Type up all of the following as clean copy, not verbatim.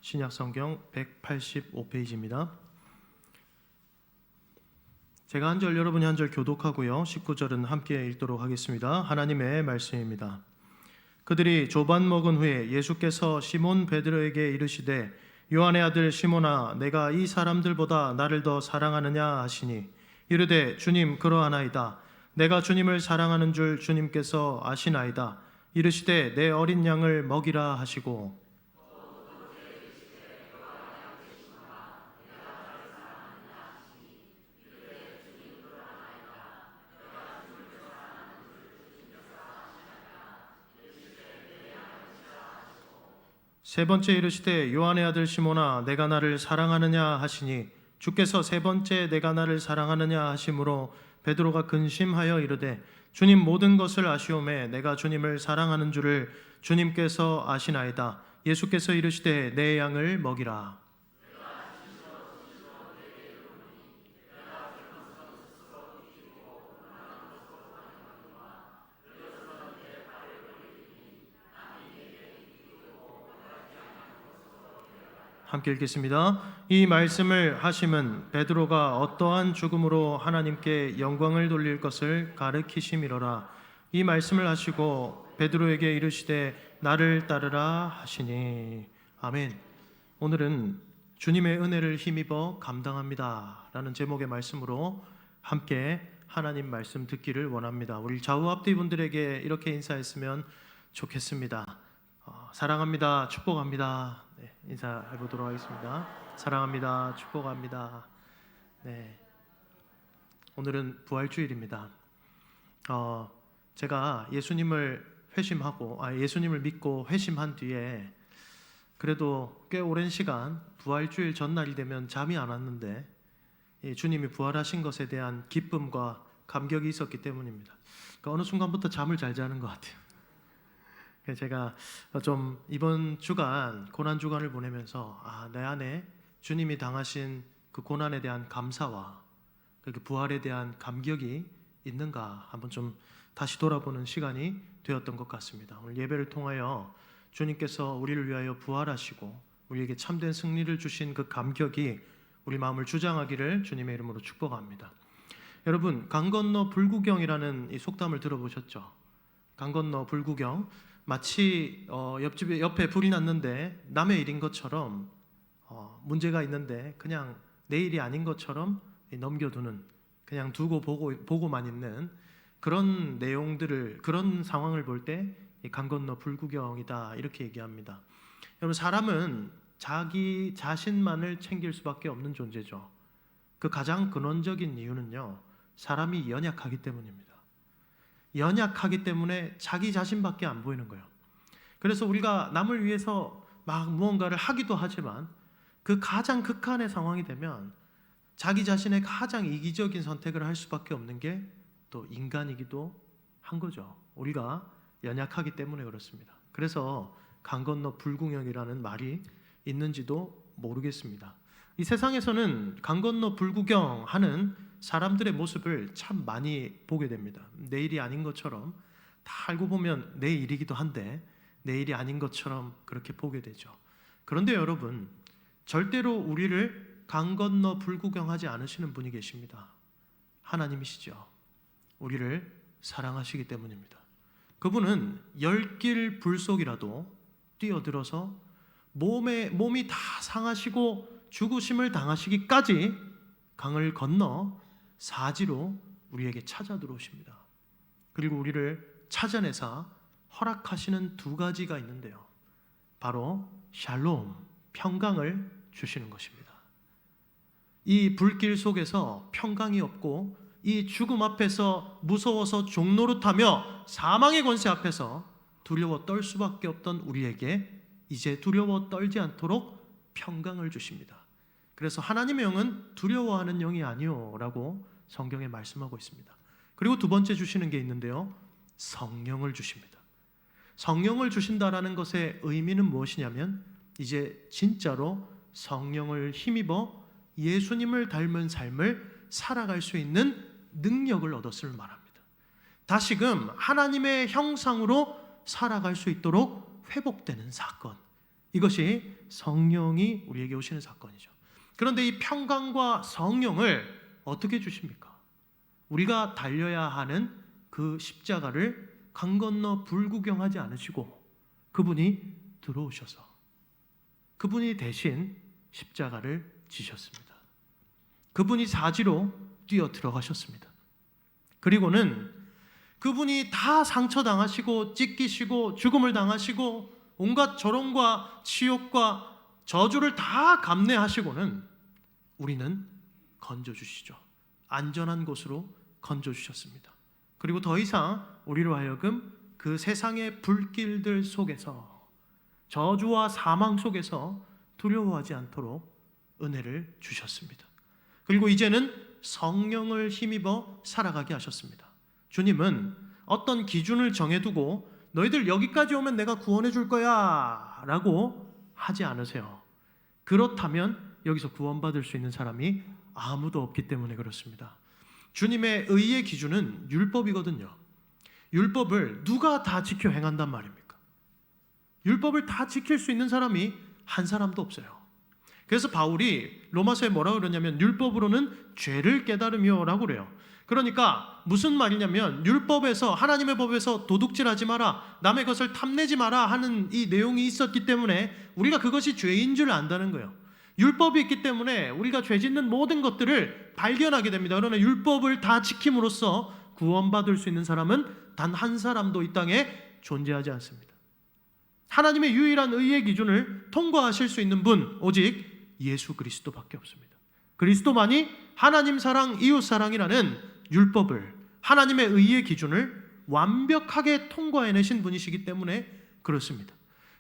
신약성경 185페이지입니다. 제가 한 절, 여러분이 한 절 교독하고요. 19절은 함께 읽도록 하겠습니다. 하나님의 말씀입니다. 그들이 조반 먹은 후에 예수께서 시몬 베드로에게 이르시되 요한의 아들 시몬아, 내가 이 사람들보다 나를 더 사랑하느냐 하시니 이르되 주님, 그러하나이다. 내가 주님을 사랑하는 줄 주님께서 아시나이다. 이르시되 내 어린 양을 먹이라 하시고 세 번째 이르시되 요한의 아들 시몬아, 내가 나를 사랑하느냐 하시니 주께서 세 번째 내가 나를 사랑하느냐 하심으로 베드로가 근심하여 이르되 주님, 모든 것을 아시오매 내가 주님을 사랑하는 줄을 주님께서 아시나이다. 예수께서 이르시되 내 양을 먹이라. 함께 읽겠습니다. 이 말씀을 하심은 베드로가 어떠한 죽음으로 하나님께 영광을 돌릴 것을 가르치심이로라. 이 말씀을 하시고 베드로에게 이르시되 나를 따르라 하시니. 아멘. 오늘은 주님의 은혜를 힘입어 감당합니다 라는 제목의 말씀으로 함께 하나님 말씀 듣기를 원합니다. 우리 좌우 앞뒤 분들에게 이렇게 인사했으면 좋겠습니다. 사랑합니다. 축복합니다. 네, 인사해 보도록 하겠습니다. 사랑합니다. 축복합니다. 네, 오늘은 부활주일입니다. 제가 예수님을 믿고 회심한 뒤에 그래도 꽤 오랜 시간 부활주일 전날이 되면 잠이 안 왔는데 주님이 부활하신 것에 대한 기쁨과 감격이 있었기 때문입니다. 그러니까 어느 순간부터 잠을 잘 자는 것 같아요. 제가 좀 이번 주간 고난 주간을 보내면서 내 안에 주님이 당하신 그 고난에 대한 감사와 그 부활에 대한 감격이 있는가 한번 좀 다시 돌아보는 시간이 되었던 것 같습니다. 오늘 예배를 통하여 주님께서 우리를 위하여 부활하시고 우리에게 참된 승리를 주신 그 감격이 우리 마음을 주장하기를 주님의 이름으로 축복합니다. 여러분, 강 건너 불구경이라는 이 속담을 들어보셨죠? 강 건너 불구경, 마치 옆에 불이 났는데 남의 일인 것처럼 문제가 있는데 그냥 내 일이 아닌 것처럼 넘겨두는, 그냥 두고 보고만 있는 그런 내용들을, 그런 상황을 볼 때 강 건너 불구경이다 이렇게 얘기합니다. 여러분, 사람은 자기 자신만을 챙길 수밖에 없는 존재죠. 그 가장 근원적인 이유는요, 사람이 연약하기 때문입니다. 연약하기 때문에 자기 자신밖에 안 보이는 거예요. 그래서 우리가 남을 위해서 막 무언가를 하기도 하지만 그 가장 극한의 상황이 되면 자기 자신의 가장 이기적인 선택을 할 수밖에 없는 게 또 인간이기도 한 거죠. 우리가 연약하기 때문에 그렇습니다. 그래서 강 건너 불구경이라는 말이 있는지도 모르겠습니다. 이 세상에서는 강 건너 불구경하는 사람들의 모습을 참 많이 보게 됩니다. 내 일이 아닌 것처럼, 다 알고 보면 내 일이기도 한데 내 일이 아닌 것처럼 그렇게 보게 되죠. 그런데 여러분, 절대로 우리를 강 건너 불구경하지 않으시는 분이 계십니다. 하나님이시죠. 우리를 사랑하시기 때문입니다. 그분은 열길 불 속이라도 뛰어들어서 몸이 다 상하시고 죽으심을 당하시기까지 강을 건너 사지로 우리에게 찾아 들어오십니다. 그리고 우리를 찾아내사 허락하시는 두 가지가 있는데요, 바로 샬롬, 평강을 주시는 것입니다. 이 불길 속에서 평강이 없고 이 죽음 앞에서 무서워서 종노릇하며 사망의 권세 앞에서 두려워 떨 수밖에 없던 우리에게 이제 두려워 떨지 않도록 평강을 주십니다. 그래서 하나님의 영은 두려워하는 영이 아니요 라고 성경에 말씀하고 있습니다. 그리고 두 번째 주시는 게 있는데요, 성령을 주십니다. 성령을 주신다라는 것의 의미는 무엇이냐면 이제 진짜로 성령을 힘입어 예수님을 닮은 삶을 살아갈 수 있는 능력을 얻었을 말합니다. 다시금 하나님의 형상으로 살아갈 수 있도록 회복되는 사건, 이것이 성령이 우리에게 오시는 사건이죠. 그런데 이 평강과 성령을 어떻게 주십니까? 우리가 달려야 하는 그 십자가를 강 건너 불구경하지 않으시고 그분이 들어오셔서 그분이 대신 십자가를 지셨습니다. 그분이 사지로 뛰어 들어가셨습니다. 그리고는 그분이 다 상처당하시고 찢기시고 죽음을 당하시고 온갖 조롱과 치욕과 저주를 다 감내하시고는 우리는 건져주시죠. 안전한 곳으로 건져주셨습니다. 그리고 더 이상 우리로 하여금 그 세상의 불길들 속에서 저주와 사망 속에서 두려워하지 않도록 은혜를 주셨습니다. 그리고 이제는 성령을 힘입어 살아가게 하셨습니다. 주님은 어떤 기준을 정해두고 너희들 여기까지 오면 내가 구원해 줄 거야 라고 하지 않으세요. 그렇다면 여기서 구원받을 수 있는 사람이 아무도 없기 때문에 그렇습니다. 주님의 의의 기준은 율법이거든요. 율법을 누가 다 지켜 행한단 말입니까? 율법을 다 지킬 수 있는 사람이 한 사람도 없어요. 그래서 바울이 로마서에 뭐라고 그러냐면 율법으로는 죄를 깨달으며 라고 그래요. 그러니까 무슨 말이냐면 율법에서, 하나님의 법에서 도둑질하지 마라, 남의 것을 탐내지 마라 하는 이 내용이 있었기 때문에 우리가 그것이 죄인 줄 안다는 거예요. 율법이 있기 때문에 우리가 죄 짓는 모든 것들을 발견하게 됩니다. 그러나 율법을 다 지킴으로써 구원받을 수 있는 사람은 단 한 사람도 이 땅에 존재하지 않습니다. 하나님의 유일한 의의 기준을 통과하실 수 있는 분 오직 예수 그리스도밖에 없습니다. 그리스도만이 하나님 사랑, 이웃 사랑이라는 율법을, 하나님의 의의 기준을 완벽하게 통과해내신 분이시기 때문에 그렇습니다.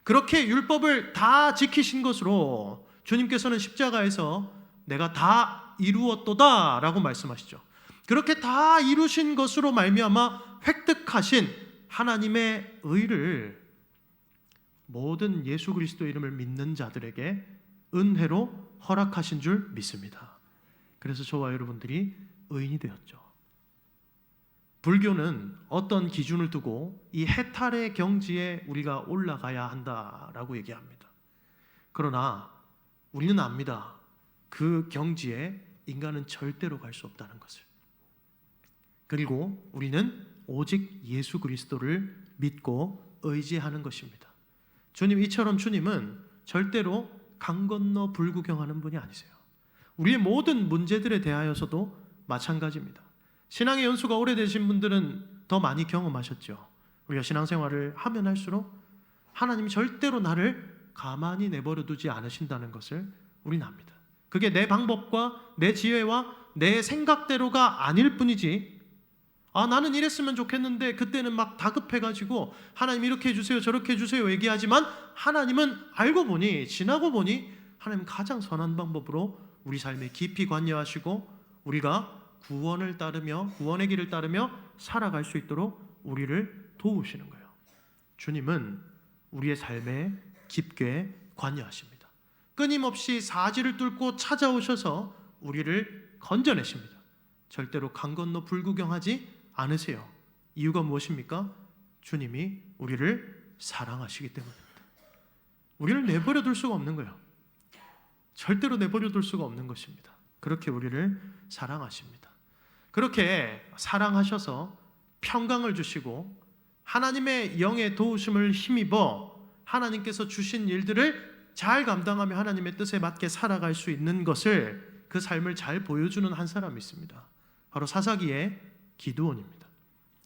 그렇게 율법을 다 지키신 것으로 주님께서는 십자가에서 내가 다 이루었도다 라고 말씀하시죠. 그렇게 다 이루신 것으로 말미암아 획득하신 하나님의 의를 모든 예수 그리스도 이름을 믿는 자들에게 은혜로 허락하신 줄 믿습니다. 그래서 저와 여러분들이 의인이 되었죠. 불교는 어떤 기준을 두고 이 해탈의 경지에 우리가 올라가야 한다라고 얘기합니다. 그러나 우리는 압니다. 그 경지에 인간은 절대로 갈 수 없다는 것을. 그리고 우리는 오직 예수 그리스도를 믿고 의지하는 것입니다. 주님, 이처럼 주님은 절대로 강 건너 불구경하는 분이 아니세요. 우리의 모든 문제들에 대하여서도 마찬가지입니다. 신앙의 연수가 오래되신 분들은 더 많이 경험하셨죠. 우리가 신앙생활을 하면 할수록 하나님이 절대로 나를 가만히 내버려 두지 않으신다는 것을 우리는 압니다. 그게 내 방법과 내 지혜와 내 생각대로가 아닐 뿐이지, 나는 이랬으면 좋겠는데 그때는 막 다급해가지고 하나님 이렇게 해주세요 저렇게 해주세요 얘기하지만 하나님은 알고 보니, 지나고 보니 하나님은 가장 선한 방법으로 우리 삶에 깊이 관여하시고 우리가 구원을 따르며, 구원의 길을 따르며 살아갈 수 있도록 우리를 도우시는 거예요. 주님은 우리의 삶에 깊게 관여하십니다. 끊임없이 사지를 뚫고 찾아오셔서 우리를 건져내십니다. 절대로 강 건너 불구경하지 않으세요. 이유가 무엇입니까? 주님이 우리를 사랑하시기 때문입니다. 우리를 내버려 둘 수가 없는 거예요. 절대로 내버려 둘 수가 없는 것입니다. 그렇게 우리를 사랑하십니다. 그렇게 사랑하셔서 평강을 주시고 하나님의 영의 도우심을 힘입어 하나님께서 주신 일들을 잘 감당하며 하나님의 뜻에 맞게 살아갈 수 있는 것을, 그 삶을 잘 보여주는 한 사람이 있습니다. 바로 사사기의 기드온입니다.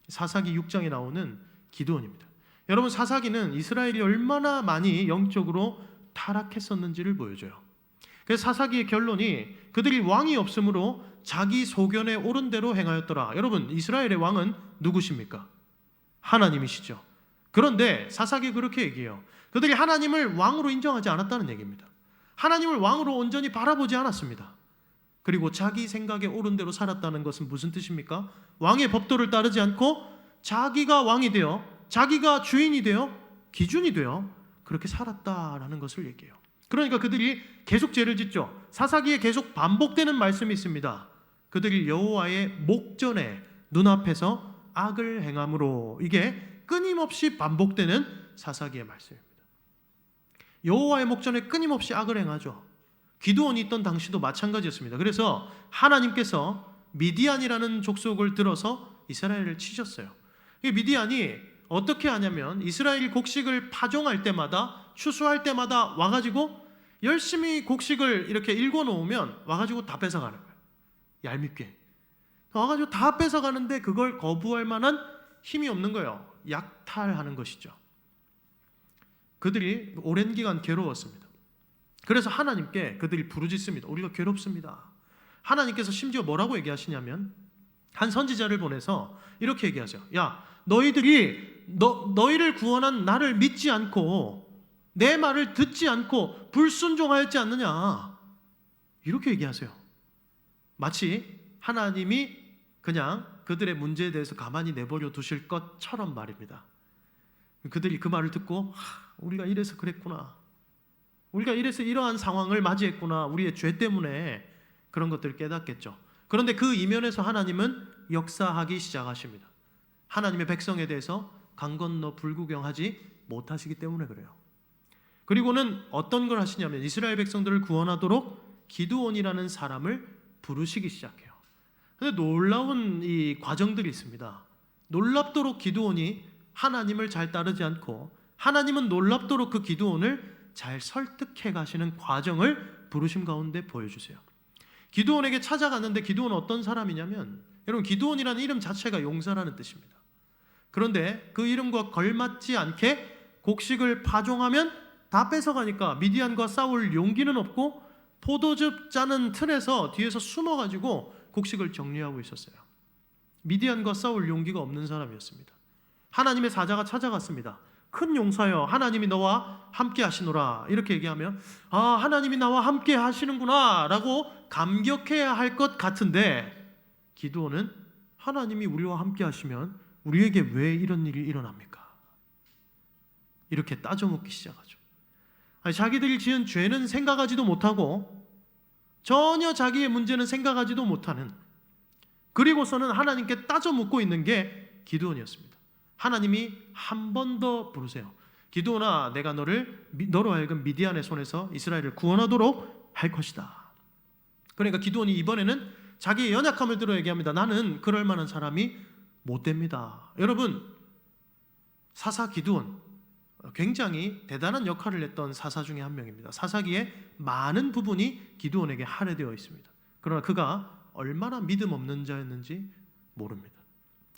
사사기 6장에 나오는 기드온입니다. 여러분, 사사기는 이스라엘이 얼마나 많이 영적으로 타락했었는지를 보여줘요. 그래서 사사기의 결론이 그들이 왕이 없으므로 자기 소견에 옳은 대로 행하였더라. 여러분, 이스라엘의 왕은 누구십니까? 하나님이시죠. 그런데 사사기 그렇게 얘기해요. 그들이 하나님을 왕으로 인정하지 않았다는 얘기입니다. 하나님을 왕으로 온전히 바라보지 않았습니다. 그리고 자기 생각에 옳은 대로 살았다는 것은 무슨 뜻입니까? 왕의 법도를 따르지 않고 자기가 왕이 되어, 자기가 주인이 되어, 기준이 되어 그렇게 살았다라는 것을 얘기해요. 그러니까 그들이 계속 죄를 짓죠. 사사기에 계속 반복되는 말씀이 있습니다. 그들이 여호와의 목전에 눈앞에서 악을 행함으로, 이게 끊임없이 반복되는 사사기의 말씀입니다. 여호와의 목전에 끊임없이 악을 행하죠. 기드온이 있던 당시도 마찬가지였습니다. 그래서 하나님께서 미디안이라는 족속을 들어서 이스라엘을 치셨어요. 이 미디안이 어떻게 하냐면 이스라엘 곡식을 파종할 때마다, 추수할 때마다 와가지고 열심히 곡식을 이렇게 일궈 놓으면 와가지고 다 뺏어가는 거예요. 얄밉게 와가지고 다 뺏어가는데 그걸 거부할 만한 힘이 없는 거예요. 약탈하는 것이죠. 그들이 오랜 기간 괴로웠습니다. 그래서 하나님께 그들이 부르짖습니다. 우리가 괴롭습니다. 하나님께서 심지어 뭐라고 얘기하시냐면 한 선지자를 보내서 이렇게 얘기하세요. 야, 너희를 구원한 나를 믿지 않고 내 말을 듣지 않고 불순종하였지 않느냐, 이렇게 얘기하세요. 마치 하나님이 그냥 그들의 문제에 대해서 가만히 내버려 두실 것처럼 말입니다. 그들이 그 말을 듣고 우리가 이래서 그랬구나, 우리가 이래서 이러한 상황을 맞이했구나, 우리의 죄 때문에 그런 것들을 깨닫겠죠. 그런데 그 이면에서 하나님은 역사하기 시작하십니다. 하나님의 백성에 대해서 강 건너 불구경하지 못하시기 때문에 그래요. 그리고는 어떤 걸 하시냐면 이스라엘 백성들을 구원하도록 기드온이라는 사람을 부르시기 시작해요. 근데 놀라운 이 과정들이 있습니다. 놀랍도록 기드온이 하나님을 잘 따르지 않고 하나님은 놀랍도록 그 기드온을 잘 설득해 가시는 과정을 부르심 가운데 보여주세요. 기드온에게 찾아갔는데 기드온은 어떤 사람이냐면, 여러분, 기드온이라는 이름 자체가 용사라는 뜻입니다. 그런데 그 이름과 걸맞지 않게 곡식을 파종하면 다 뺏어가니까 미디안과 싸울 용기는 없고 포도즙 짜는 틈에서 뒤에서 숨어가지고 곡식을 정리하고 있었어요. 미디안과 싸울 용기가 없는 사람이었습니다. 하나님의 사자가 찾아갔습니다. 큰 용사여, 하나님이 너와 함께 하시노라, 이렇게 얘기하면 하나님이 나와 함께 하시는구나 라고 감격해야 할 것 같은데, 기드온은 하나님이 우리와 함께 하시면 우리에게 왜 이런 일이 일어납니까? 이렇게 따져묻기 시작하죠. 자기들이 지은 죄는 생각하지도 못하고 전혀 자기의 문제는 생각하지도 못하는, 그리고서는 하나님께 따져묻고 있는 게 기드온이었습니다. 하나님이 한 번 더 부르세요. 기드온아, 내가 너로 하여금 미디안의 손에서 이스라엘을 구원하도록 할 것이다. 그러니까 기드온이 이번에는 자기의 연약함을 들어 얘기합니다. 나는 그럴 만한 사람이 못 됩니다. 여러분, 사사 기드온 굉장히 대단한 역할을 했던 사사 중에 한 명입니다. 사사기의 많은 부분이 기드온에게 할애되어 있습니다. 그러나 그가 얼마나 믿음 없는 자였는지 모릅니다.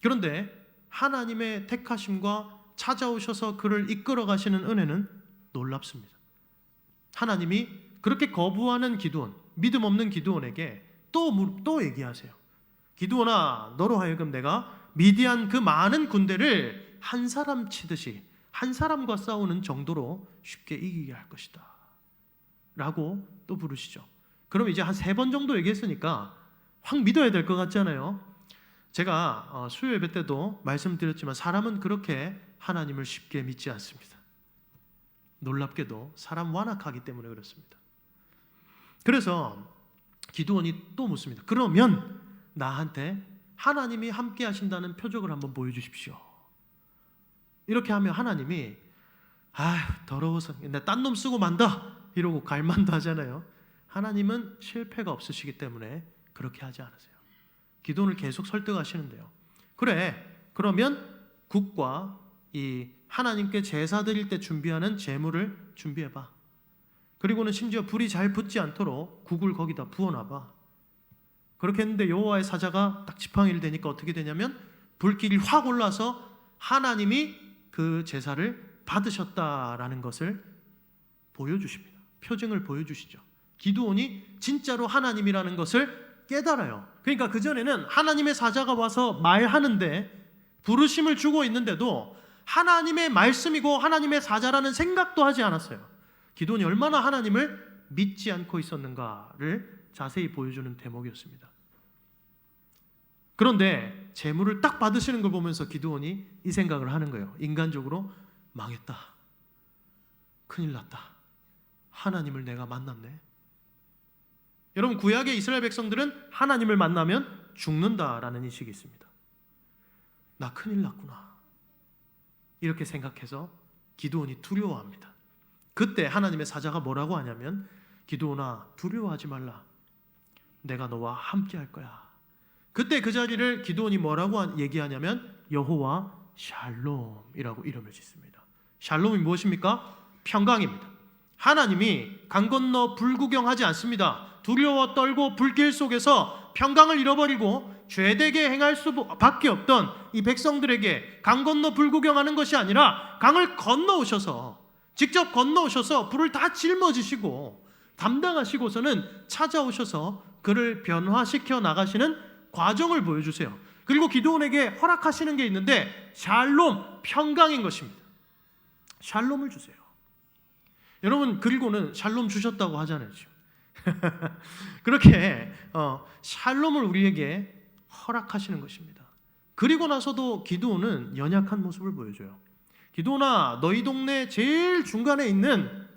그런데 하나님의 택하심과 찾아오셔서 그를 이끌어 가시는 은혜는 놀랍습니다. 하나님이 그렇게 거부하는 기드온, 믿음 없는 기드온에게 또 얘기하세요. 기드온아, 너로 하여금 내가 미디안 그 많은 군대를 한 사람 치듯이 한 사람과 싸우는 정도로 쉽게 이기게 할 것이다 라고 또 부르시죠. 그럼 이제 한 3번 정도 얘기했으니까 확 믿어야 될 것 같잖아요. 제가 수요 예배 때도 말씀드렸지만 사람은 그렇게 하나님을 쉽게 믿지 않습니다. 놀랍게도 사람 완악하기 때문에 그렇습니다. 그래서 기드온이 또 묻습니다. 그러면 나한테 하나님이 함께 하신다는 표적을 한번 보여주십시오. 이렇게 하면 하나님이 더러워서 나 딴 놈 쓰고 만다 이러고 갈만도 하잖아요. 하나님은 실패가 없으시기 때문에 그렇게 하지 않으세요. 기드온을 계속 설득하시는데요. 그래, 그러면 국과 이 하나님께 제사 드릴 때 준비하는 제물을 준비해봐. 그리고는 심지어 불이 잘 붙지 않도록 국을 거기다 부어놔봐. 그렇게 했는데 여호와의 사자가 딱 지팡이를 대니까 어떻게 되냐면 불길이 확 올라서 하나님이 그 제사를 받으셨다라는 것을 보여주십니다. 표징을 보여주시죠. 기드온이 진짜로 하나님이라는 것을 깨달아요. 그러니까 그전에는 하나님의 사자가 와서 말하는데 부르심을 주고 있는데도 하나님의 말씀이고 하나님의 사자라는 생각도 하지 않았어요. 기드온이 얼마나 하나님을 믿지 않고 있었는가를 자세히 보여주는 대목이었습니다. 그런데 재물을 딱 받으시는 걸 보면서 기드온이 이 생각을 하는 거예요. 인간적으로 망했다. 큰일 났다. 하나님을 내가 만났네. 여러분, 구약의 이스라엘 백성들은 하나님을 만나면 죽는다라는 인식이 있습니다. 나 큰일 났구나. 이렇게 생각해서 기드온이 두려워합니다. 그때 하나님의 사자가 뭐라고 하냐면 기드온아 두려워하지 말라. 내가 너와 함께 할 거야. 그때 그 자리를 기드온이 뭐라고 얘기하냐면 여호와 샬롬이라고 이름을 짓습니다. 샬롬이 무엇입니까? 평강입니다. 하나님이 강 건너 불구경하지 않습니다. 두려워 떨고 불길 속에서 평강을 잃어버리고 죄되게 행할 수밖에 없던 이 백성들에게 강 건너 불구경하는 것이 아니라 강을 건너오셔서 직접 건너오셔서 불을 다 짊어지시고 담당하시고서는 찾아오셔서 그를 변화시켜 나가시는 과정을 보여주세요. 그리고 기드온에게 허락하시는 게 있는데 샬롬, 평강인 것입니다. 샬롬을 주세요. 여러분 그리고는 샬롬 주셨다고 하잖아요. 그렇게 샬롬을 우리에게 허락하시는 것입니다. 그리고 나서도 기드온은 연약한 모습을 보여줘요. 기드온아 너희 동네 제일 중간에 있는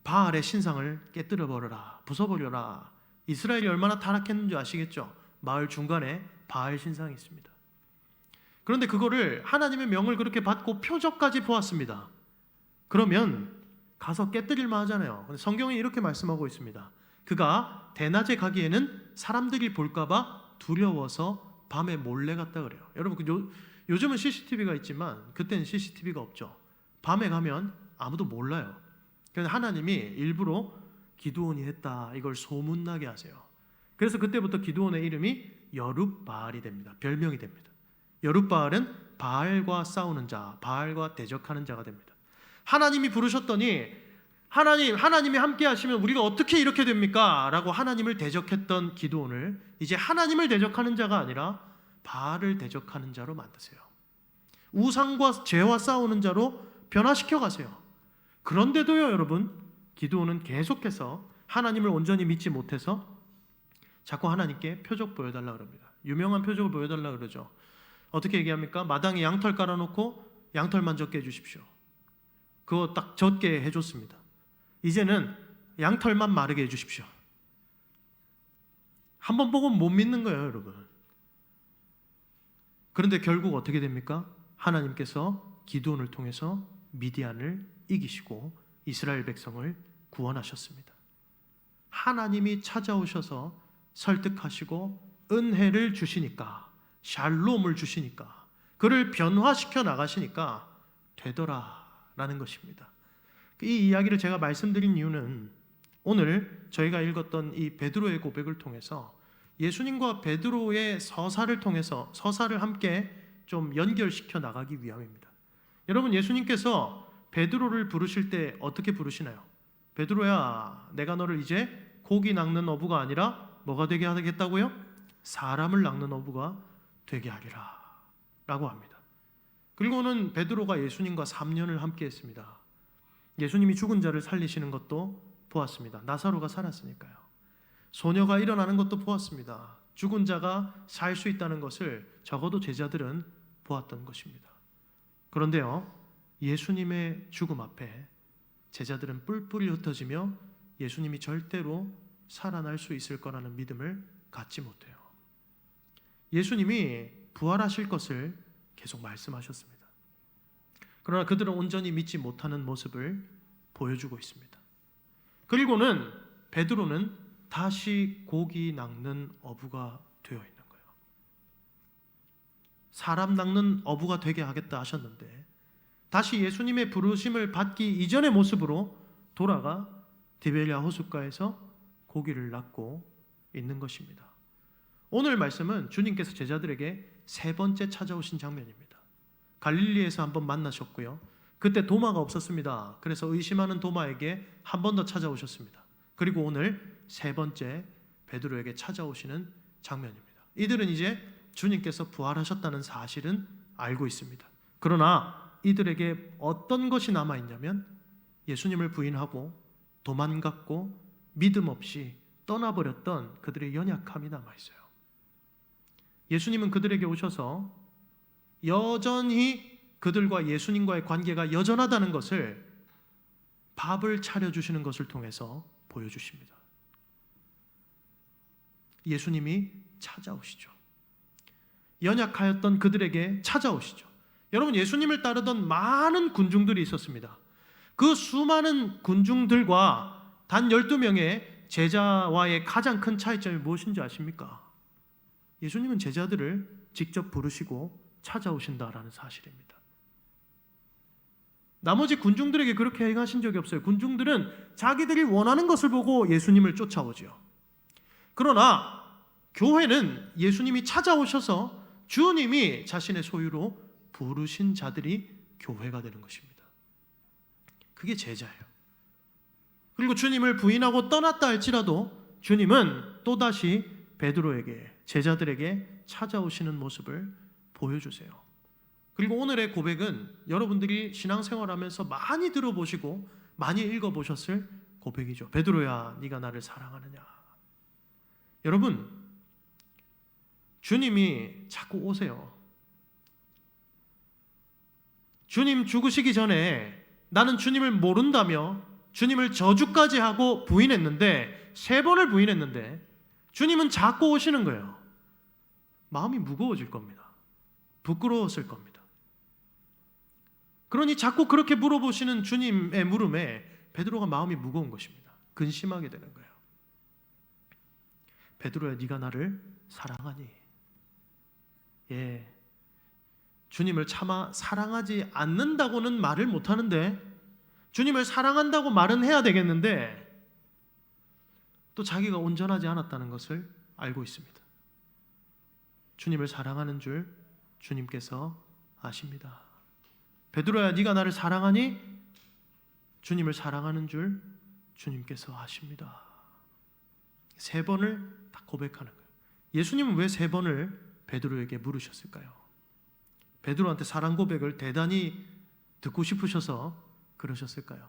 바알의 신상을 깨뜨려 버려라, 부숴버려라. 이스라엘이 얼마나 타락했는지 아시겠죠? 마을 중간에 바알 신상이 있습니다. 그런데 그거를 하나님의 명을 그렇게 받고 표적까지 보았습니다. 그러면 가서 깨뜨릴만 하잖아요. 근데 성경이 이렇게 말씀하고 있습니다. 그가 대낮에 가기에는 사람들이 볼까봐 두려워서 밤에 몰래 갔다 그래요. 여러분 요즘은 CCTV가 있지만 그때는 CCTV가 없죠. 밤에 가면 아무도 몰라요. 그래서 하나님이 일부러 기드온이 했다 이걸 소문나게 하세요. 그래서 그때부터 기드온의 이름이 여룻바알이 됩니다. 별명이 됩니다. 여룻바알은 바알과 싸우는 자, 바알과 대적하는 자가 됩니다. 하나님이 부르셨더니 하나님이 함께 하시면 우리가 어떻게 이렇게 됩니까? 라고 하나님을 대적했던 기드온을 이제 하나님을 대적하는 자가 아니라 바알을 대적하는 자로 만드세요. 우상과 죄와 싸우는 자로 변화시켜 가세요. 그런데도요 여러분, 기드온은 계속해서 하나님을 온전히 믿지 못해서 자꾸 하나님께 표적 보여달라 그럽니다. 유명한 표적을 보여달라 그러죠. 어떻게 얘기합니까? 마당에 양털 깔아놓고 양털만 젖게 해주십시오. 그거 딱 젖게 해줬습니다. 이제는 양털만 마르게 해주십시오. 한번 보고 못 믿는 거예요 여러분. 그런데 결국 어떻게 됩니까? 하나님께서 기드온을 통해서 미디안을 이기시고 이스라엘 백성을 구원하셨습니다. 하나님이 찾아오셔서 설득하시고 은혜를 주시니까, 샬롬을 주시니까, 그를 변화시켜 나가시니까 되더라라는 것입니다. 이 이야기를 제가 말씀드린 이유는 오늘 저희가 읽었던 이 베드로의 고백을 통해서 예수님과 베드로의 서사를 통해서 서사를 함께 좀 연결시켜 나가기 위함입니다. 여러분 예수님께서 베드로를 부르실 때 어떻게 부르시나요? 베드로야, 내가 너를 이제 고기 낚는 어부가 아니라 뭐가 되게 하겠다고요? 사람을 낚는 어부가 되게 하리라 라고 합니다. 그리고는 베드로가 예수님과 3년을 함께 했습니다. 예수님이 죽은 자를 살리시는 것도 보았습니다. 나사로가 살았으니까요. 소녀가 일어나는 것도 보았습니다. 죽은 자가 살 수 있다는 것을 적어도 제자들은 보았던 것입니다. 그런데요, 예수님의 죽음 앞에 제자들은 뿔뿔이 흩어지며 예수님이 절대로 살아날 수 있을 거라는 믿음을 갖지 못해요. 예수님이 부활하실 것을 계속 말씀하셨습니다. 그러나 그들은 온전히 믿지 못하는 모습을 보여주고 있습니다. 그리고는 베드로는 다시 고기 낚는 어부가 되어 있는 거예요. 사람 낚는 어부가 되게 하겠다 하셨는데 다시 예수님의 부르심을 받기 이전의 모습으로 돌아가 디베랴 호숫가에서 고기를 낚고 있는 것입니다. 오늘 말씀은 주님께서 제자들에게 세 번째 찾아오신 장면입니다. 갈릴리에서 한번 만나셨고요. 그때 도마가 없었습니다. 그래서 의심하는 도마에게 한 번 더 찾아오셨습니다. 그리고 오늘 세 번째 베드로에게 찾아오시는 장면입니다. 이들은 이제 주님께서 부활하셨다는 사실은 알고 있습니다. 그러나 이들에게 어떤 것이 남아있냐면 예수님을 부인하고 도망갔고 믿음 없이 떠나버렸던 그들의 연약함이 남아있어요. 예수님은 그들에게 오셔서 여전히 그들과 예수님과의 관계가 여전하다는 것을 밥을 차려주시는 것을 통해서 보여주십니다. 예수님이 찾아오시죠. 연약하였던 그들에게 찾아오시죠. 여러분 예수님을 따르던 많은 군중들이 있었습니다. 그 수많은 군중들과 단 12명의 제자와의 가장 큰 차이점이 무엇인지 아십니까? 예수님은 제자들을 직접 부르시고 찾아오신다라는 사실입니다. 나머지 군중들에게 그렇게 행하신 적이 없어요. 군중들은 자기들이 원하는 것을 보고 예수님을 쫓아오지요. 그러나 교회는 예수님이 찾아오셔서 주님이 자신의 소유로 부르신 자들이 교회가 되는 것입니다. 그게 제자예요. 그리고 주님을 부인하고 떠났다 할지라도 주님은 또다시 베드로에게, 제자들에게 찾아오시는 모습을 보여주세요. 그리고 오늘의 고백은 여러분들이 신앙생활하면서 많이 들어보시고 많이 읽어보셨을 고백이죠. 베드로야, 네가 나를 사랑하느냐. 여러분, 주님이 자꾸 오세요. 주님 죽으시기 전에 나는 주님을 모른다며 주님을 저주까지 하고 부인했는데, 3번을 부인했는데 주님은 자꾸 오시는 거예요. 마음이 무거워질 겁니다. 부끄러웠을 겁니다. 그러니 자꾸 그렇게 물어보시는 주님의 물음에 베드로가 마음이 무거운 것입니다. 근심하게 되는 거예요. 베드로야, 네가 나를 사랑하니? 예, 주님을 차마 사랑하지 않는다고는 말을 못하는데 주님을 사랑한다고 말은 해야 되겠는데 또 자기가 온전하지 않았다는 것을 알고 있습니다. 주님을 사랑하는 줄 주님께서 아십니다. 베드로야, 네가 나를 사랑하니? 주님을 사랑하는 줄 주님께서 아십니다. 3번을 다 고백하는 거예요. 예수님은 왜 3번을 베드로에게 물으셨을까요? 베드로한테 사랑 고백을 대단히 듣고 싶으셔서 그러셨을까요?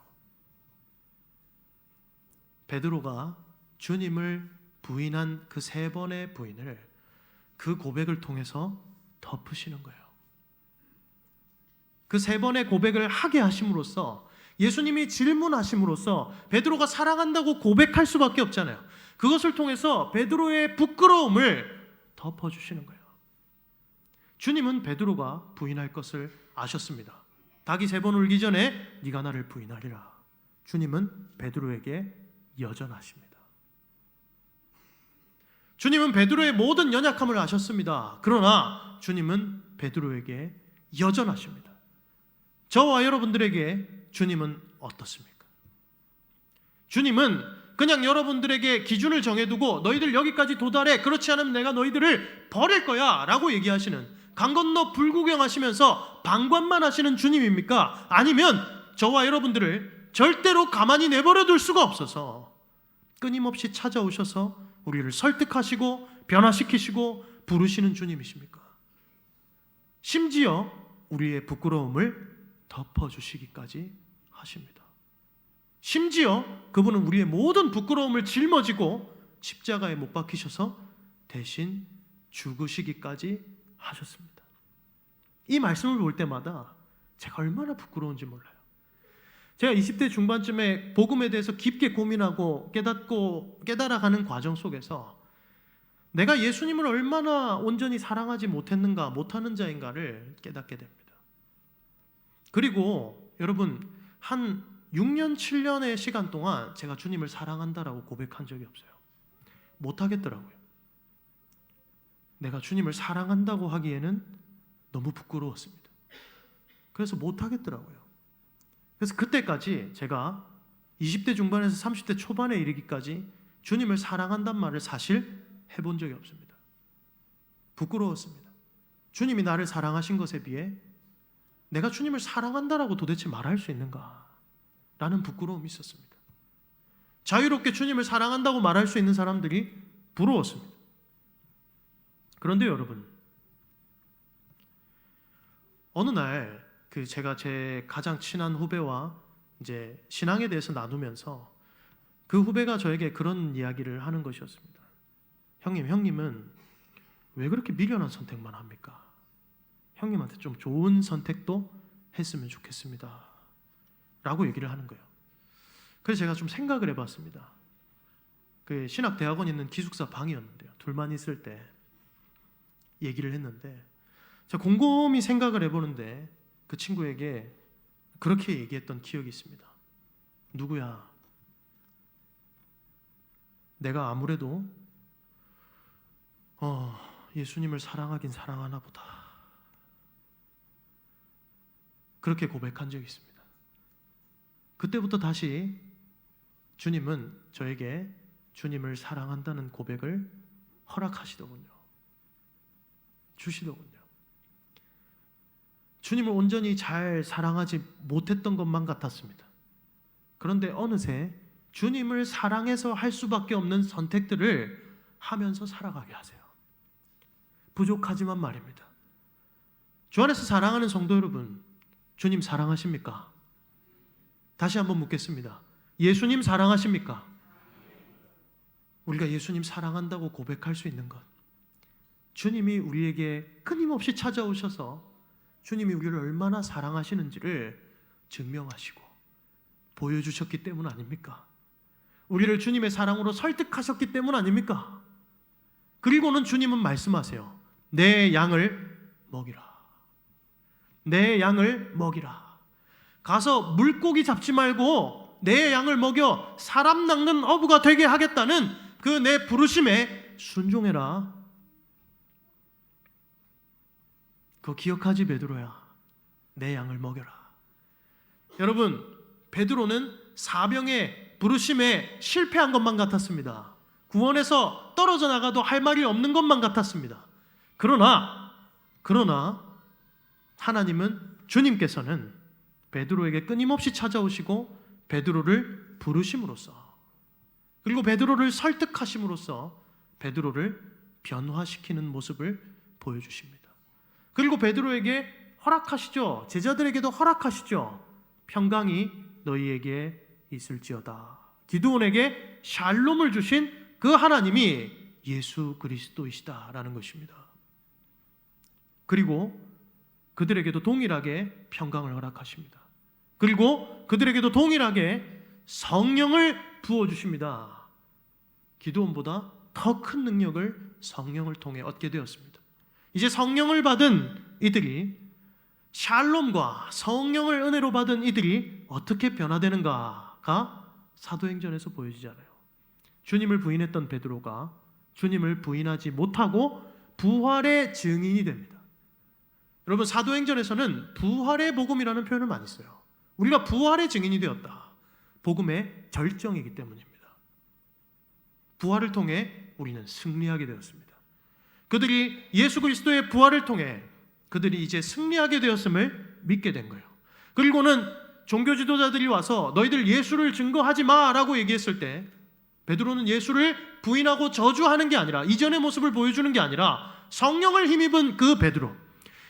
베드로가 주님을 부인한 그 3번의 부인을 그 고백을 통해서 덮으시는 거예요. 그 3번의 고백을 하게 하심으로써, 예수님이 질문하심으로써 베드로가 사랑한다고 고백할 수밖에 없잖아요. 그것을 통해서 베드로의 부끄러움을 덮어주시는 거예요. 주님은 베드로가 부인할 것을 아셨습니다. 닭이 3번 울기 전에 네가 나를 부인하리라. 주님은 베드로에게 여전하십니다. 주님은 베드로의 모든 연약함을 아셨습니다. 그러나 주님은 베드로에게 여전하십니다. 저와 여러분들에게 주님은 어떻습니까? 주님은 그냥 여러분들에게 기준을 정해두고 너희들 여기까지 도달해, 그렇지 않으면 내가 너희들을 버릴 거야 라고 얘기하시는, 강 건너 불구경하시면서 방관만 하시는 주님입니까? 아니면 저와 여러분들을 절대로 가만히 내버려 둘 수가 없어서 끊임없이 찾아오셔서 우리를 설득하시고 변화시키시고 부르시는 주님이십니까? 심지어 우리의 부끄러움을 덮어주시기까지 하십니다. 심지어 그분은 우리의 모든 부끄러움을 짊어지고 십자가에 못 박히셔서 대신 죽으시기까지 하셨습니다. 이 말씀을 볼 때마다 제가 얼마나 부끄러운지 몰라요. 제가 20대 중반쯤에 복음에 대해서 깊게 고민하고 깨달아가는 과정 속에서 내가 예수님을 얼마나 온전히 사랑하지 못했는가, 못하는 자인가를 깨닫게 됩니다. 그리고 여러분, 한 6년, 7년의 시간 동안 제가 주님을 사랑한다라고 고백한 적이 없어요. 못하겠더라고요. 내가 주님을 사랑한다고 하기에는 너무 부끄러웠습니다. 그래서 못하겠더라고요. 그래서 그때까지 제가 20대 중반에서 30대 초반에 이르기까지 주님을 사랑한단 말을 사실 해본 적이 없습니다. 부끄러웠습니다. 주님이 나를 사랑하신 것에 비해 내가 주님을 사랑한다라고 도대체 말할 수 있는가? 라는 부끄러움이 있었습니다. 자유롭게 주님을 사랑한다고 말할 수 있는 사람들이 부러웠습니다. 그런데 여러분, 어느 날 제가 제 가장 친한 후배와 이제 신앙에 대해서 나누면서 그 후배가 저에게 그런 이야기를 하는 것이었습니다. 형님은 왜 그렇게 미련한 선택만 합니까? 형님한테 좀 좋은 선택도 했으면 좋겠습니다. 라고 얘기를 하는 거예요. 그래서 제가 좀 생각을 해봤습니다. 그 신학대학원 있는 기숙사 방이었는데요. 둘만 있을 때 얘기를 했는데 제가 곰곰이 생각을 해보는데 그 친구에게 그렇게 얘기했던 기억이 있습니다. 누구야? 내가 아무래도 예수님을 사랑하긴 사랑하나 보다. 그렇게 고백한 적이 있습니다. 그때부터 다시 주님은 저에게 주님을 사랑한다는 고백을 허락하시더군요. 주시더군요. 주님을 온전히 잘 사랑하지 못했던 것만 같았습니다. 그런데 어느새 주님을 사랑해서 할 수밖에 없는 선택들을 하면서 살아가게 하세요. 부족하지만 말입니다. 주 안에서 사랑하는 성도 여러분, 주님 사랑하십니까? 다시 한번 묻겠습니다. 예수님 사랑하십니까? 우리가 예수님 사랑한다고 고백할 수 있는 것, 주님이 우리에게 끊임없이 찾아오셔서 주님이 우리를 얼마나 사랑하시는지를 증명하시고 보여주셨기 때문 아닙니까? 우리를 주님의 사랑으로 설득하셨기 때문 아닙니까? 그리고는 주님은 말씀하세요. 내 양을 먹이라. 내 양을 먹이라. 가서 물고기 잡지 말고 내 양을 먹여 사람 낚는 어부가 되게 하겠다는 그 내 부르심에 순종해라. 그거 기억하지 베드로야. 내 양을 먹여라. 여러분, 베드로는 사명의 부르심에 실패한 것만 같았습니다. 구원에서 떨어져 나가도 할 말이 없는 것만 같았습니다. 그러나 하나님은, 주님께서는 베드로에게 끊임없이 찾아오시고 베드로를 부르심으로써, 그리고 베드로를 설득하심으로써 베드로를 변화시키는 모습을 보여주십니다. 그리고 베드로에게 허락하시죠. 제자들에게도 허락하시죠. 평강이 너희에게 있을지어다. 기드온에게 샬롬을 주신 그 하나님이 예수 그리스도이시다라는 것입니다. 그리고 그들에게도 동일하게 평강을 허락하십니다. 그리고 그들에게도 동일하게 성령을 부어주십니다. 기드온보다 더 큰 능력을 성령을 통해 얻게 되었습니다. 이제 성령을 받은 이들이, 샬롬과 성령을 은혜로 받은 이들이 어떻게 변화되는가가 사도행전에서 보여지잖아요. 주님을 부인했던 베드로가 주님을 부인하지 못하고 부활의 증인이 됩니다. 여러분, 사도행전에서는 부활의 복음이라는 표현을 많이 써요. 우리가 부활의 증인이 되었다. 복음의 절정이기 때문입니다. 부활을 통해 우리는 승리하게 되었습니다. 그들이 예수 그리스도의 부활을 통해 그들이 이제 승리하게 되었음을 믿게 된 거예요. 그리고는 종교 지도자들이 와서 너희들 예수를 증거하지 마라고 얘기했을 때 베드로는 예수를 부인하고 저주하는 게 아니라, 이전의 모습을 보여주는 게 아니라 성령을 힘입은 그 베드로,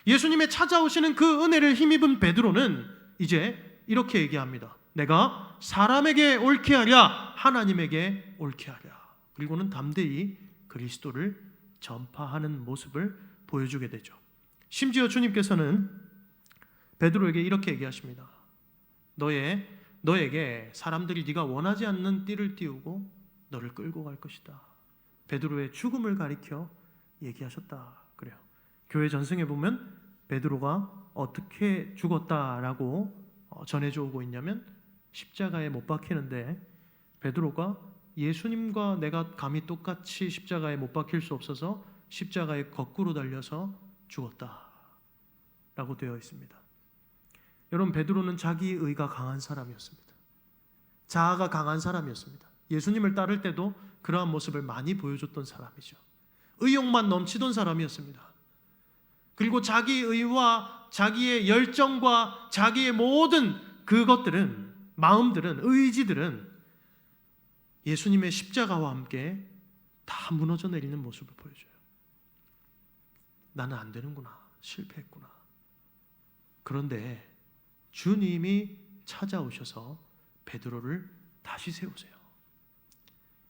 예수님의 찾아오시는 그 은혜를 힘입은 베드로는 이제 이렇게 얘기합니다. 내가 사람에게 옳게 하랴 하나님에게 옳게 하랴. 그리고는 담대히 그리스도를 전파하는 모습을 보여주게 되죠. 심지어 주님께서는 베드로에게 이렇게 얘기하십니다. 너에게 사람들이 네가 원하지 않는 띠를 띄우고 너를 끌고 갈 것이다. 베드로의 죽음을 가리켜 얘기하셨다. 그래요. 교회 전승에 보면 베드로가 어떻게 죽었다라고 전해져 오고 있냐면, 십자가에 못 박히는데 베드로가 예수님과 내가 감히 똑같이 십자가에 못 박힐 수 없어서 십자가에 거꾸로 달려서 죽었다라고 되어 있습니다. 여러분, 베드로는 자기 의가 강한 사람이었습니다. 자아가 강한 사람이었습니다. 예수님을 따를 때도 그러한 모습을 많이 보여줬던 사람이죠. 의욕만 넘치던 사람이었습니다. 그리고 자기 의와 자기의 열정과 자기의 모든 그것들은, 마음들은, 의지들은 예수님의 십자가와 함께 다 무너져 내리는 모습을 보여줘요. 나는 안 되는구나, 실패했구나. 그런데 주님이 찾아오셔서 베드로를 다시 세우세요.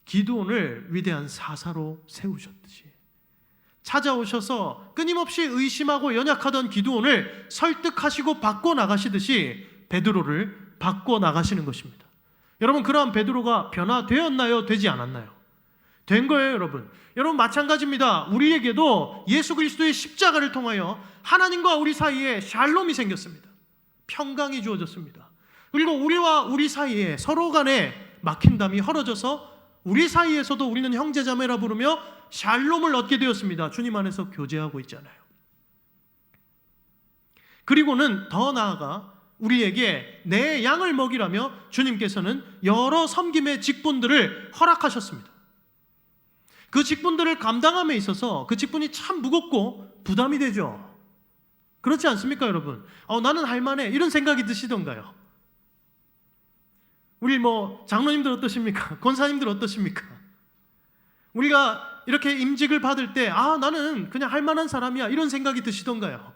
기드온을 위대한 사사로 세우셨듯이 찾아오셔서 끊임없이 의심하고 연약하던 기드온을 설득하시고 바꿔나가시듯이 베드로를 바꿔나가시는 것입니다. 여러분, 그러한 베드로가 변화되었나요? 되지 않았나요? 된 거예요, 여러분. 여러분, 마찬가지입니다. 우리에게도 예수 그리스도의 십자가를 통하여 하나님과 우리 사이에 샬롬이 생겼습니다. 평강이 주어졌습니다. 그리고 우리와 우리 사이에 서로 간에 막힌담이 헐어져서 우리 사이에서도 우리는 형제자매라 부르며 샬롬을 얻게 되었습니다. 주님 안에서 교제하고 있잖아요. 그리고는 더 나아가 우리에게 내 양을 먹이라며 주님께서는 여러 섬김의 직분들을 허락하셨습니다. 그 직분들을 감당함에 있어서 그 직분이 참 무겁고 부담이 되죠. 그렇지 않습니까, 여러분? 나는 할만해 이런 생각이 드시던가요? 우리 장로님들 어떠십니까? 권사님들 어떠십니까? 우리가 이렇게 임직을 받을 때 나는 그냥 할만한 사람이야 이런 생각이 드시던가요?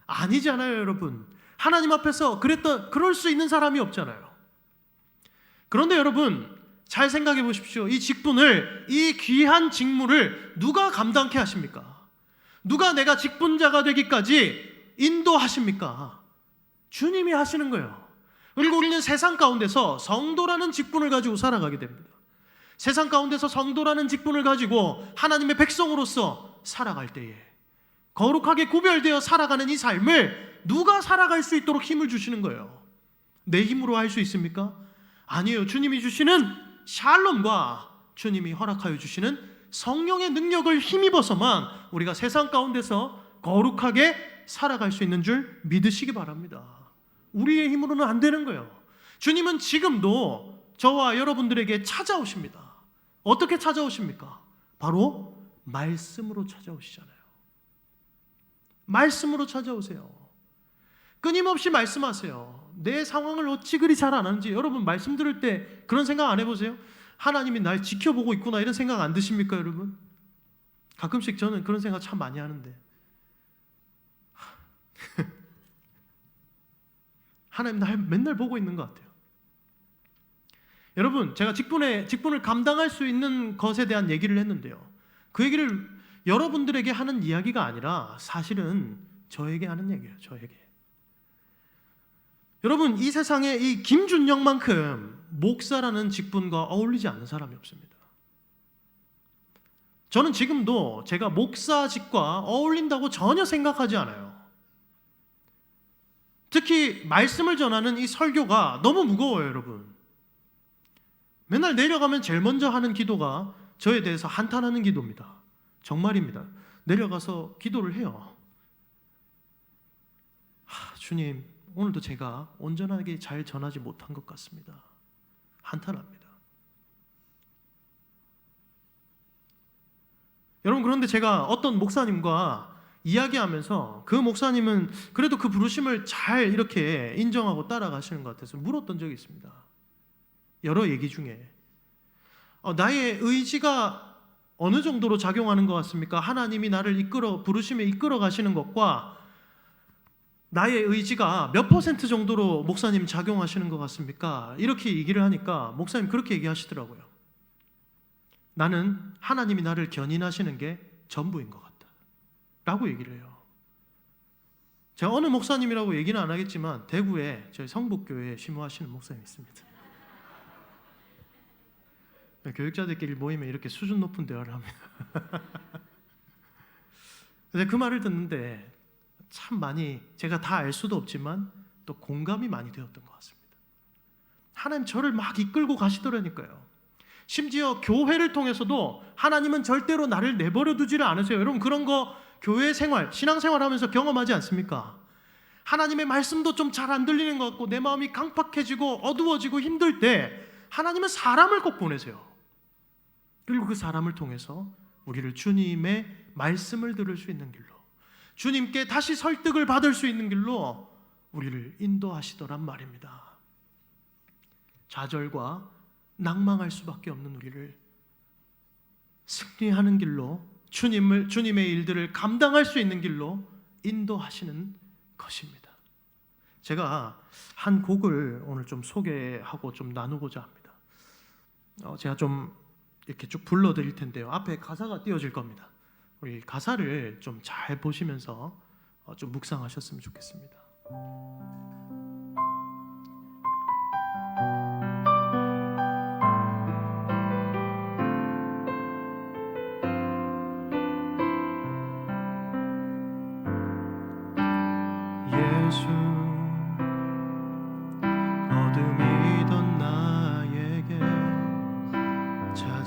아니잖아요, 여러분. 하나님 앞에서 그럴 수 있는 사람이 없잖아요. 그런데 여러분, 잘 생각해 보십시오. 이 직분을, 이 귀한 직무를 누가 감당케 하십니까? 누가 내가 직분자가 되기까지 인도하십니까? 주님이 하시는 거예요. 그리고 우리는 세상 가운데서 성도라는 직분을 가지고 살아가게 됩니다. 세상 가운데서 성도라는 직분을 가지고 하나님의 백성으로서 살아갈 때에 거룩하게 구별되어 살아가는 이 삶을 누가 살아갈 수 있도록 힘을 주시는 거예요. 내 힘으로 할 수 있습니까? 아니에요. 주님이 주시는 샬롬과 주님이 허락하여 주시는 성령의 능력을 힘입어서만 우리가 세상 가운데서 거룩하게 살아갈 수 있는 줄 믿으시기 바랍니다. 우리의 힘으로는 안 되는 거예요. 주님은 지금도 저와 여러분들에게 찾아오십니다. 어떻게 찾아오십니까? 바로 말씀으로 찾아오시잖아요. 말씀으로 찾아오세요. 끊임없이 말씀하세요. 내 상황을 어찌 그리 잘 안 하는지 여러분 말씀 들을 때 그런 생각 안 해보세요? 하나님이 날 지켜보고 있구나 이런 생각 안 드십니까, 여러분? 가끔씩 저는 그런 생각 참 많이 하는데 하나님 날 맨날 보고 있는 것 같아요. 여러분, 제가 직분을 감당할 수 있는 것에 대한 얘기를 했는데요. 그 얘기를 여러분들에게 하는 이야기가 아니라 사실은 저에게 하는 얘기예요. 저에게. 여러분, 이 세상에 이 김준영만큼 목사라는 직분과 어울리지 않는 사람이 없습니다. 저는 지금도 제가 목사직과 어울린다고 전혀 생각하지 않아요. 특히 말씀을 전하는 이 설교가 너무 무거워요, 여러분. 맨날 내려가면 제일 먼저 하는 기도가 저에 대해서 한탄하는 기도입니다. 정말입니다. 내려가서 기도를 해요. 주님, 오늘도 제가 온전하게 잘 전하지 못한 것 같습니다. 한탄합니다. 여러분, 그런데 제가 어떤 목사님과 이야기하면서 그 목사님은 그래도 그 부르심을 잘 이렇게 인정하고 따라가시는 것 같아서 물었던 적이 있습니다. 여러 얘기 중에 나의 의지가 어느 정도로 작용하는 것 같습니까? 하나님이 나를 부르심에 이끌어 가시는 것과 나의 의지가 몇 % 정도로 목사님 작용하시는 것 같습니까? 이렇게 얘기를 하니까 목사님 그렇게 얘기하시더라고요. 나는 하나님이 나를 견인하시는 게 전부인 것 같다 라고 얘기를 해요. 제가 어느 목사님이라고 얘기는 안 하겠지만 대구에 저희 성북교회에 심호하시는 목사님이 있습니다. 교육자들끼리 모이면 이렇게 수준 높은 대화를 합니다. 근데 그 말을 듣는데 참 많이 제가 다 알 수도 없지만 또 공감이 많이 되었던 것 같습니다. 하나님 저를 막 이끌고 가시더라니까요. 심지어 교회를 통해서도 하나님은 절대로 나를 내버려 두지를 않으세요. 여러분 그런 거 교회 생활, 신앙생활 하면서 경험하지 않습니까? 하나님의 말씀도 좀 잘 안 들리는 것 같고 내 마음이 강팍해지고 어두워지고 힘들 때 하나님은 사람을 꼭 보내세요. 그리고 그 사람을 통해서 우리를 주님의 말씀을 들을 수 있는 길로, 주님께 다시 설득을 받을 수 있는 길로 우리를 인도하시더란 말입니다. 좌절과 낭망할 수밖에 없는 우리를 승리하는 길로, 주님의 일들을 감당할 수 있는 길로 인도하시는 것입니다. 제가 한 곡을 오늘 좀 소개하고 좀 나누고자 합니다. 제가 좀 이렇게 쭉 불러드릴 텐데요. 앞에 가사가 띄워질 겁니다. 우리 가사를 좀 잘 보시면서 좀 묵상하셨으면 좋겠습니다. 예수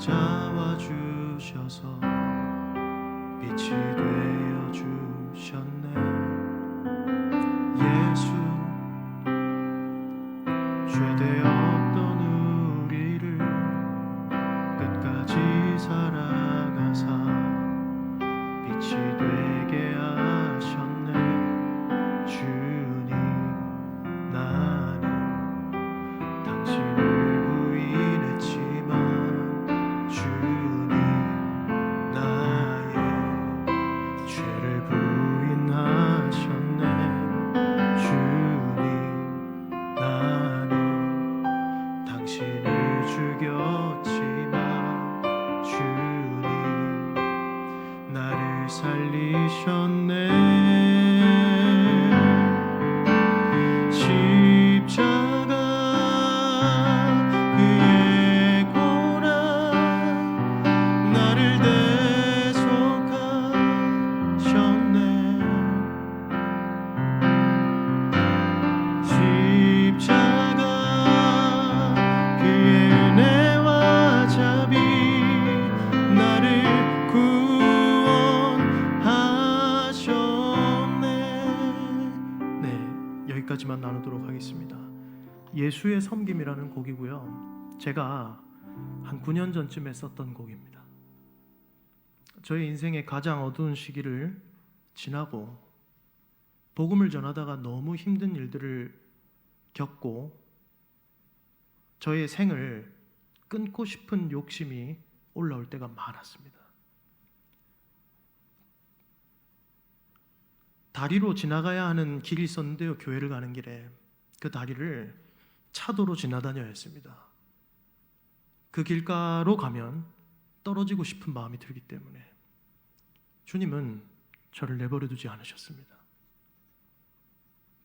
찾아와 주셔서 빛이 되어 주셨네. 예수 죄되었던 우리를 끝까지 사랑하사 빛이 되게 하셨네. 주님, 나는 당신을 부인했지만 주님, 나의 죄를 부인하셨네. 주님, 나는 당신을 죽였지만 주님, 나를 살리셨네. 십자가 그의 고난 나를 대속하셨네. 십자가 그의 은혜와 자비 나를 구원하셨네. 네, 여기까지만 나누도록 하겠습니다. 예수의 섬김이라는 곡이고요. 제가 한 9년 전쯤에 썼던 곡입니다. 저의 인생의 가장 어두운 시기를 지나고 복음을 전하다가 너무 힘든 일들을 겪고 저의 생을 끊고 싶은 욕심이 올라올 때가 많았습니다. 다리로 지나가야 하는 길이 있었는데요. 교회를 가는 길에 그 다리를 차도로 지나다녀야 했습니다. 그 길가로 가면 떨어지고 싶은 마음이 들기 때문에 주님은 저를 내버려 두지 않으셨습니다.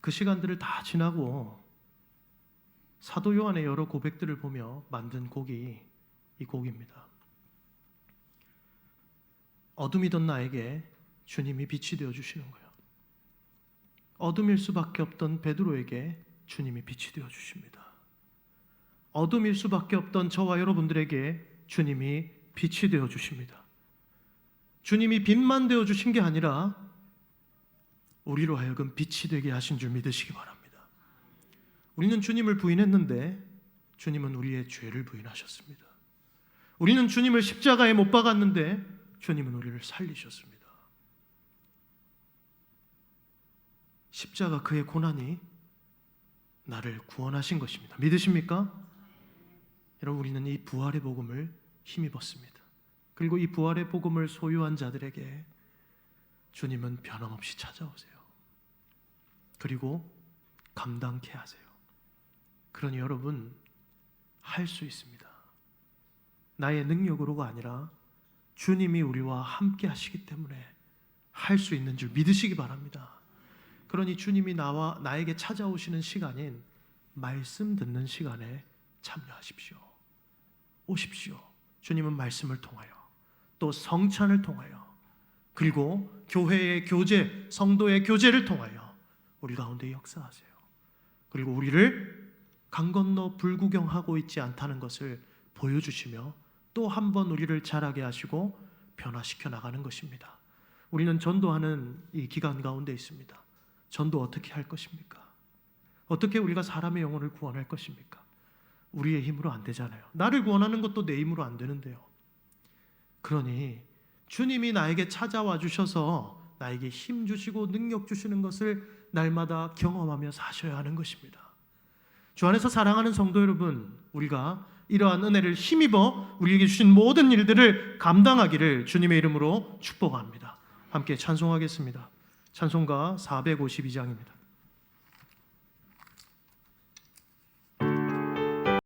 그 시간들을 다 지나고 사도 요한의 여러 고백들을 보며 만든 곡이 이 곡입니다. 어둠이던 나에게 주님이 빛이 되어 주시는 거예요. 어둠일 수밖에 없던 베드로에게 주님이 빛이 되어 주십니다. 어둠일 수밖에 없던 저와 여러분들에게 주님이 빛이 되어 주십니다. 주님이 빛만 되어 주신 게 아니라 우리로 하여금 빛이 되게 하신 줄 믿으시기 바랍니다. 우리는 주님을 부인했는데 주님은 우리의 죄를 부인하셨습니다. 우리는 주님을 십자가에 못 박았는데 주님은 우리를 살리셨습니다. 십자가 그의 고난이 나를 구원하신 것입니다. 믿으십니까? 여러분, 우리는 이 부활의 복음을 힘입었습니다. 그리고 이 부활의 복음을 소유한 자들에게 주님은 변함없이 찾아오세요. 그리고 감당케 하세요. 그러니 여러분, 할 수 있습니다. 나의 능력으로가 아니라 주님이 우리와 함께 하시기 때문에 할 수 있는 줄 믿으시기 바랍니다. 그러니 주님이 나에게 찾아오시는 시간인 말씀 듣는 시간에 참여하십시오. 오십시오. 주님은 말씀을 통하여 또 성찬을 통하여 그리고 교회의 교제, 성도의 교제를 통하여 우리 가운데 역사하세요. 그리고 우리를 강 건너 불구경하고 있지 않다는 것을 보여주시며 또 한 번 우리를 자라게 하시고 변화시켜 나가는 것입니다. 우리는 전도하는 이 기간 가운데 있습니다. 전도 어떻게 할 것입니까? 어떻게 우리가 사람의 영혼을 구원할 것입니까? 우리의 힘으로 안 되잖아요. 나를 구원하는 것도 내 힘으로 안 되는데요. 그러니 주님이 나에게 찾아와 주셔서 나에게 힘 주시고 능력 주시는 것을 날마다 경험하며 사셔야 하는 것입니다. 주 안에서 사랑하는 성도 여러분, 우리가 이러한 은혜를 힘입어 우리에게 주신 모든 일들을 감당하기를 주님의 이름으로 축복합니다. 함께 찬송하겠습니다. 찬송가 452장입니다.